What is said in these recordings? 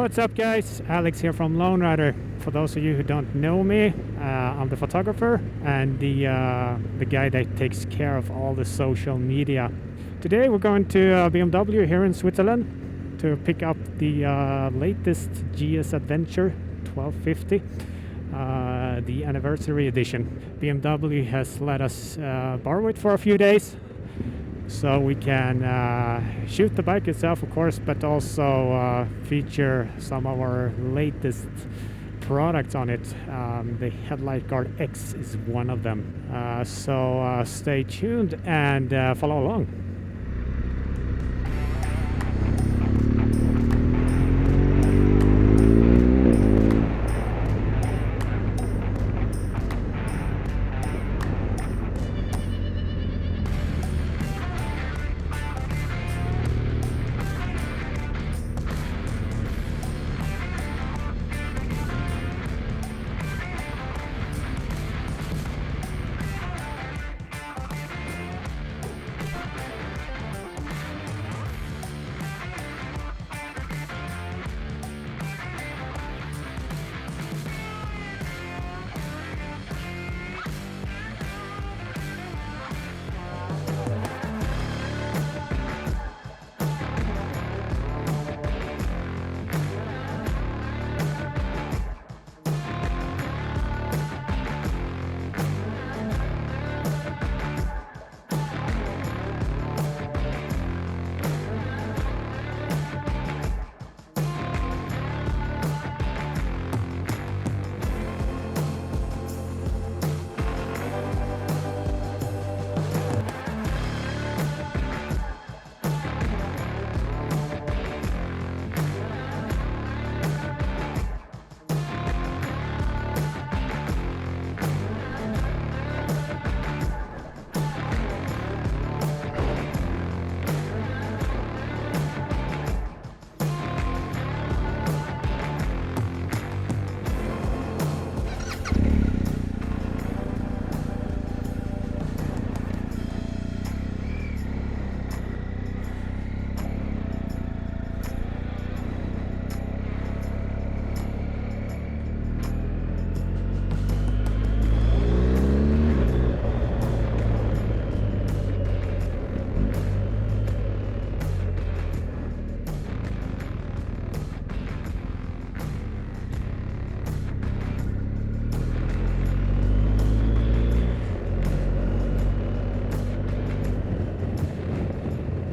What's up, guys? Alex here from Lone Rider. For those of you who don't know me, I'm the photographer and the guy that takes care of all the social media. Today we're going to BMW here in Switzerland to pick up the latest GS Adventure 1250, the anniversary edition. BMW has let us borrow it for a few days, so we can shoot the bike itself, of course, but also feature some of our latest products on it. The Headlight Guard X is one of them. So stay tuned and follow along.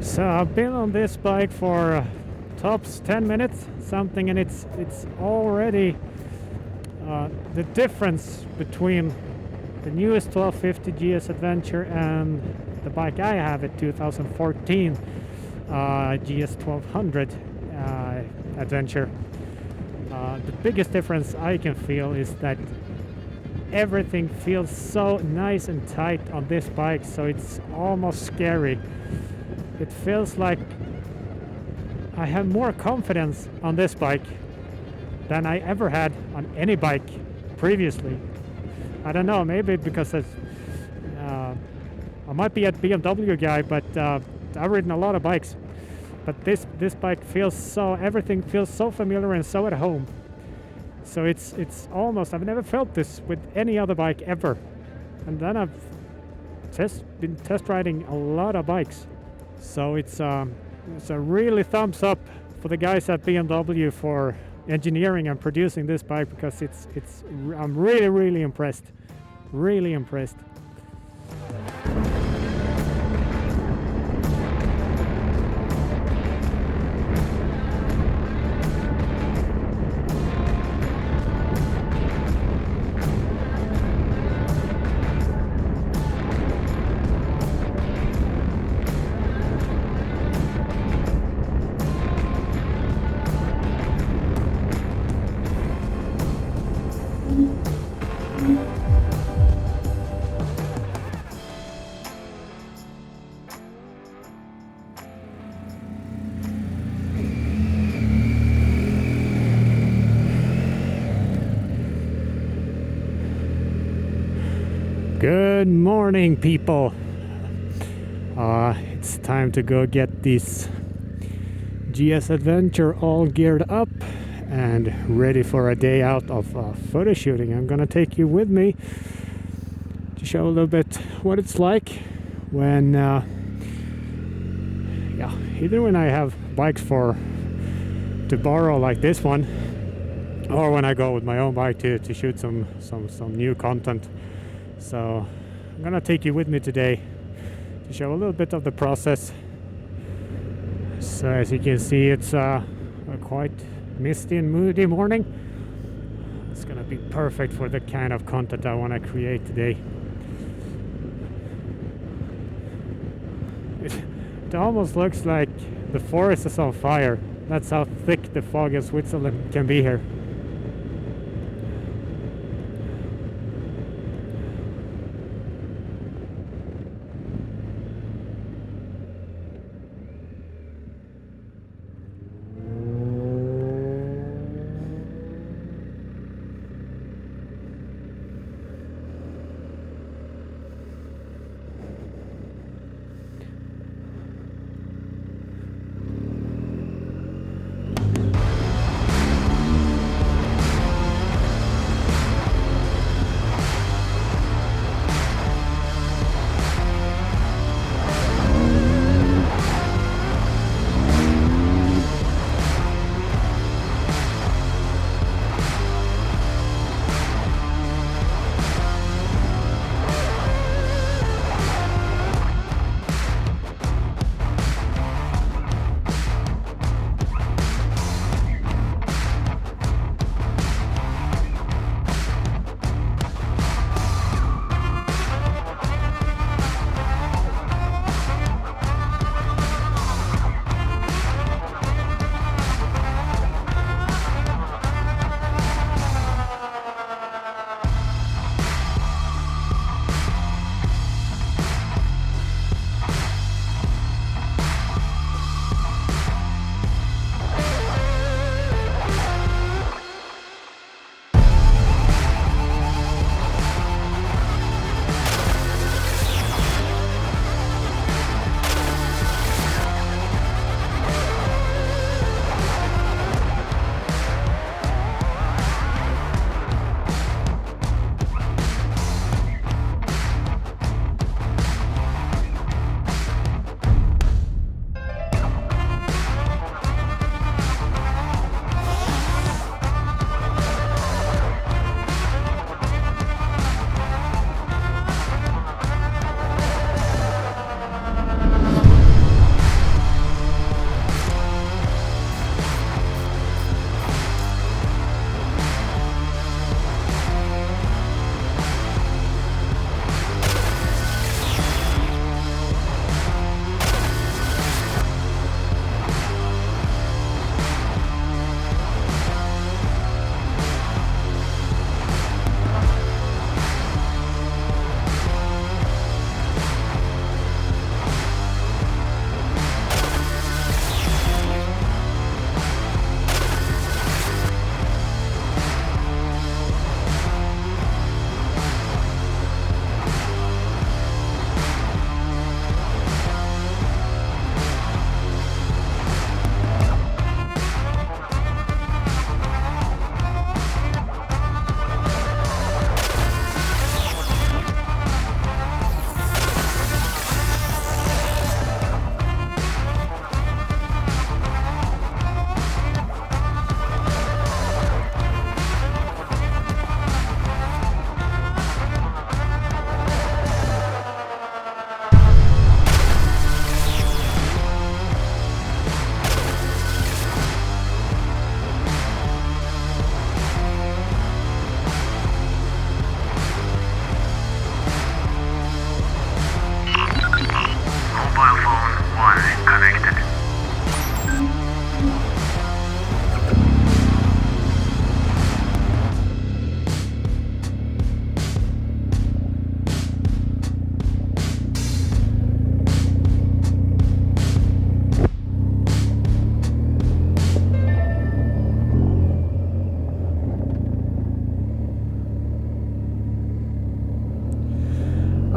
So I've been on this bike for tops 10 minutes something, and it's already the difference between the newest 1250 GS Adventure and the bike I have, a 2014 GS 1200 Adventure. The biggest difference I can feel is that everything feels so nice and tight on this bike, so it's almost scary. It feels like I have more confidence on this bike than I ever had on any bike previously. I don't know, maybe because I might be a BMW guy, but I've ridden a lot of bikes. But this bike feels so, everything feels so familiar and so at home. So it's almost, I've never felt this with any other bike ever. And then I've been test riding a lot of bikes. So it's a really thumbs up for the guys at BMW for engineering and producing this bike, because I'm really impressed. Really impressed. Good morning, people. It's time to go get this GS Adventure all geared up and ready for a day out of photo shooting. I'm gonna take you with me to show a little bit what it's like when either when I have bikes to borrow like this one, or when I go with my own bike to shoot some new content. So I'm gonna take you with me today to show a little bit of the process. So as you can see, it's a quite misty and moody morning. It's gonna be perfect for the kind of content I want to create today. It almost looks like the forest is on fire. That's how thick the fog in Switzerland can be here.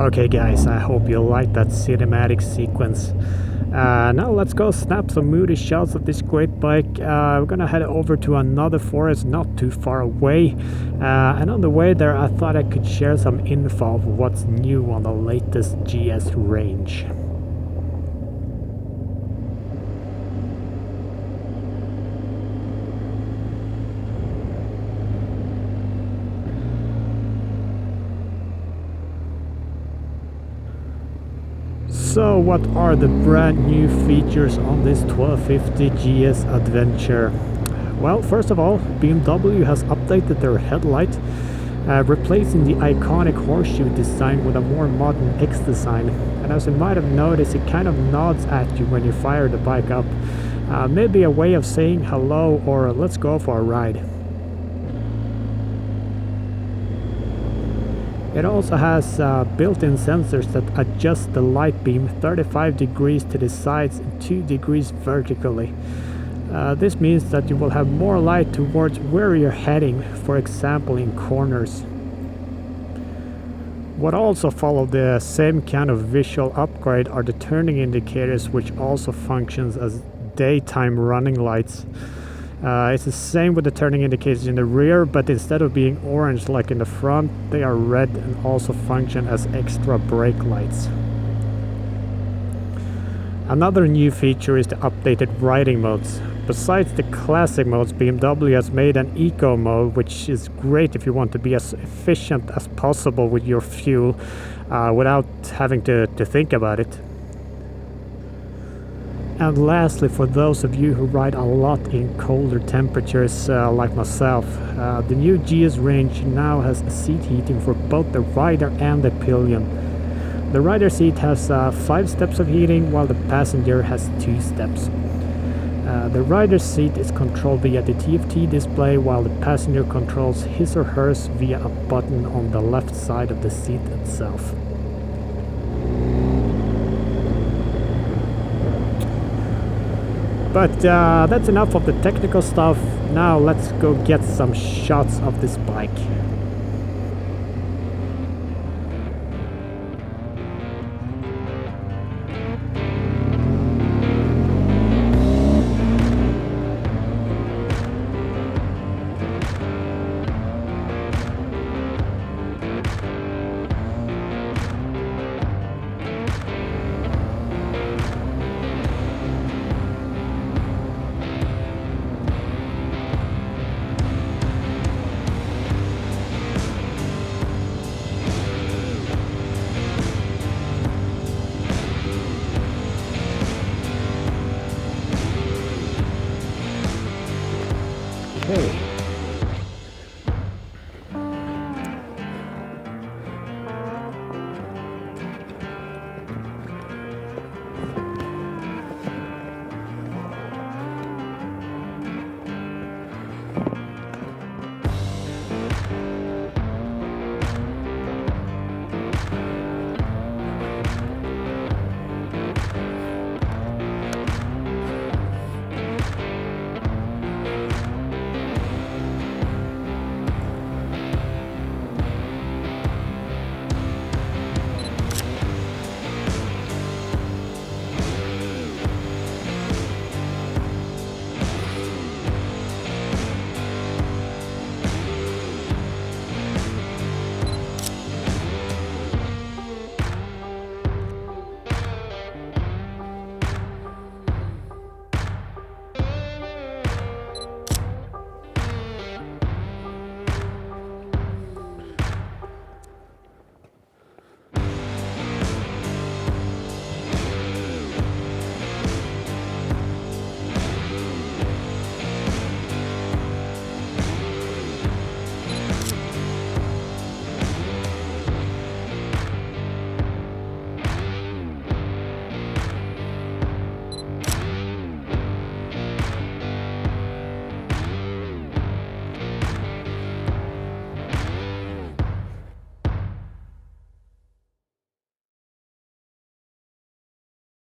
Okay guys, I hope you liked that cinematic sequence. Now let's go snap some moody shots of this great bike. We're gonna head over to another forest not too far away. And on the way there I thought I could share some info of what's new on the latest GS range. So what are the brand new features on this 1250 GS Adventure? Well, first of all, BMW has updated their headlight, replacing the iconic horseshoe design with a more modern X design. And as you might have noticed, it kind of nods at you when you fire the bike up. Maybe a way of saying hello or let's go for a ride. It also has built-in sensors that adjust the light beam 35 degrees to the sides and 2 degrees vertically. This means that you will have more light towards where you're heading, for example in corners. What also follow the same kind of visual upgrade are the turning indicators, which also functions as daytime running lights. It's the same with the turning indicators in the rear, but instead of being orange like in the front, they are red and also function as extra brake lights. Another new feature is the updated riding modes. Besides the classic modes, BMW has made an eco mode, which is great if you want to be as efficient as possible with your fuel without having to think about it. And lastly, for those of you who ride a lot in colder temperatures like myself, the new GS range now has seat heating for both the rider and the pillion. The rider seat has 5 steps of heating, while the passenger has 2 steps. The rider's seat is controlled via the TFT display, while the passenger controls his or hers via a button on the left side of the seat itself. But that's enough of the technical stuff. Now let's go get some shots of this bike.